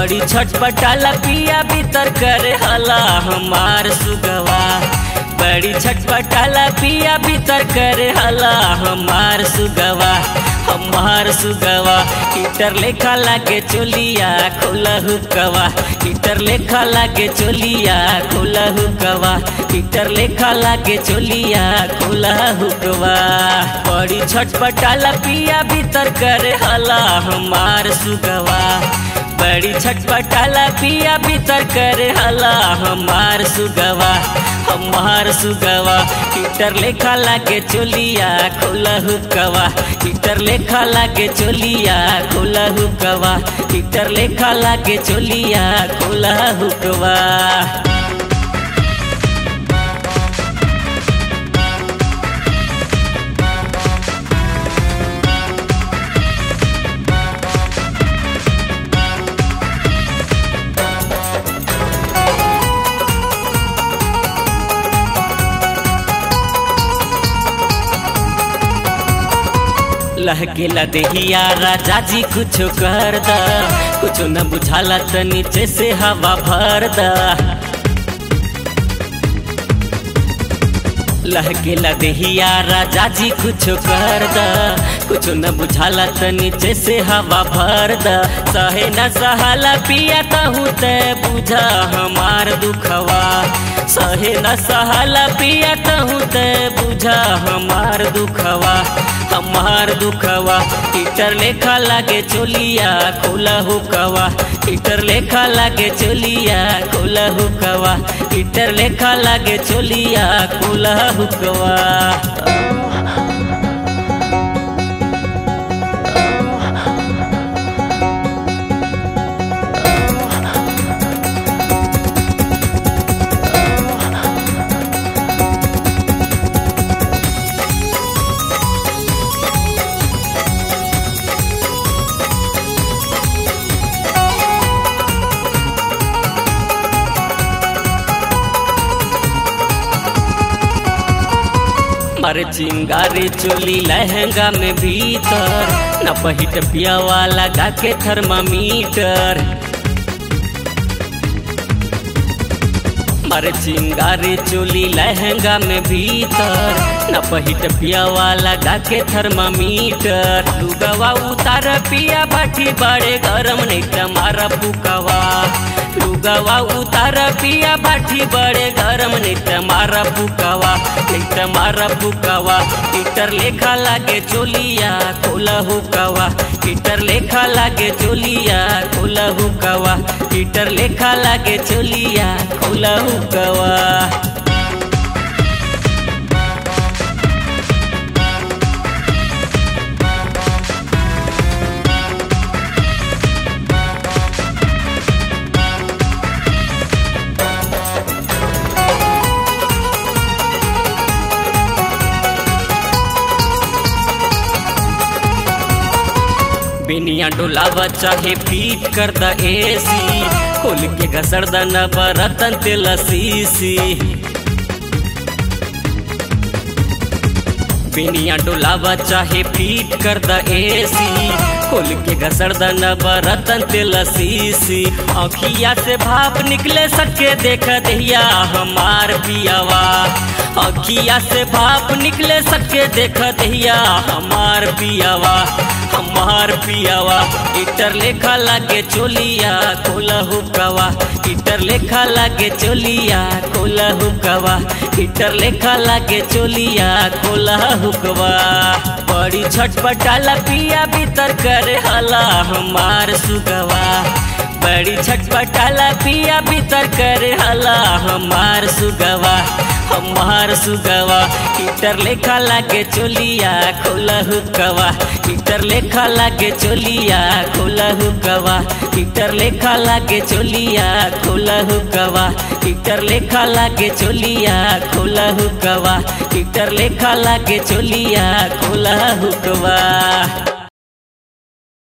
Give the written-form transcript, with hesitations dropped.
बड़ी छटपटाला पिया भीतर करे हला हमार सुगवा। बड़ी छटपटाला पिया भीतर करे हला हमार सुगवा। हमार सुगवा हीटर लेखा लागे चोलिया खोला हुकवा। हीटर लेखा लागे चोलिया खोला हुकवा। हीटर लेखा लागे चोलिया खोला हुकवा। बड़ी छटपटाला पिया भीतर करे हला हमार सुगवा। बड़ी छटपटाला पिया भीतर करे हला हमार सुगवा। हमार सुगवा हीटर लेखा लागे चोलिया खोला हुकवा। हीटर लेखा लागे चोलिया खोला हुकवा। हीटर लेखा लागे चोलिया खोला हुकवा। लहकेला देहिया राजा जी कुछ कर दा। कुछ न बुझाला त नीचे से हवा भर दा। लहकेला देहिया राजा जी कुछ कर दा। कुछ न बुझाला त नीचे से हवा भर दा। सहे न सहाला पिया तहु ते बुझा हमार दुखवा। सहे न सहाला पिया तहु ते बुझा हमार दुखवा। हमार दुखवा हीटर लेखा लागे चोलिया खोला हुकवा। हीटर लेखा लागे चोलिया खोला हुकवा। हीटर लेखा लागे चोलिया खोला हुकवा। मारे चिंगारी चोली लहंगा में भीतर। न पहिट पिया वाला गा के थर्मामीटर। मारे चिंगारी चोली लहंगा में भीतर। न पहिट पिया वाला गा के थर्मामीटर। लुगवा उतार पिया बाटी बड़े गरम नहीं तमारा पुकवा। लुगवा उतार पिया बाटी बड़े गरम नहीं तमारा पुकवा। नहीं तमारा पुकवा हीटर लेखा लागे चोलिया खोला हुकवा। हीटर लेखा लागे चोलिया खोला हुकवा। हीटर लेखा लागे चोलिया खोला हुकवा। बिनिया डोलावा चाहे पीट कर द एसी। खोल के घसड़ द न बरतन तेल सीसी। बिनिया डोलावा चाहे पीट कर द एसी। खोल के घसड़ द न बरतन तेल सीसी। अखिया से भाप निकले सके देख दहिया हमार पियावा। अखिया से भाप निकले सके देख दहिया हमार पियावा। हमार पियावा हीटर लेखा लागे चोलिया खोला हुकवा। हीटर लेखा लागे चोलिया खोला हुकवा। हीटर लेखा लागे चोलिया खोला हुकवा। बड़ी छटपटाला पिया भीतर करे हला हमार सुगवा। बड़ी छटपटाला पिया भीतर करे हला हमार सुगवा। हमार सुगवा हीटर लेखा लागे चोलिया खोला हुकवा। हीटर लेखा लागे चोलिया खोला हुकवा। हीटर लेखा लागे चोलिया खोला हुकवा। हीटर लेखा लागे चोलिया खोला हुकवा। हीटर लेखा लागे चोलिया खोला हुकवा।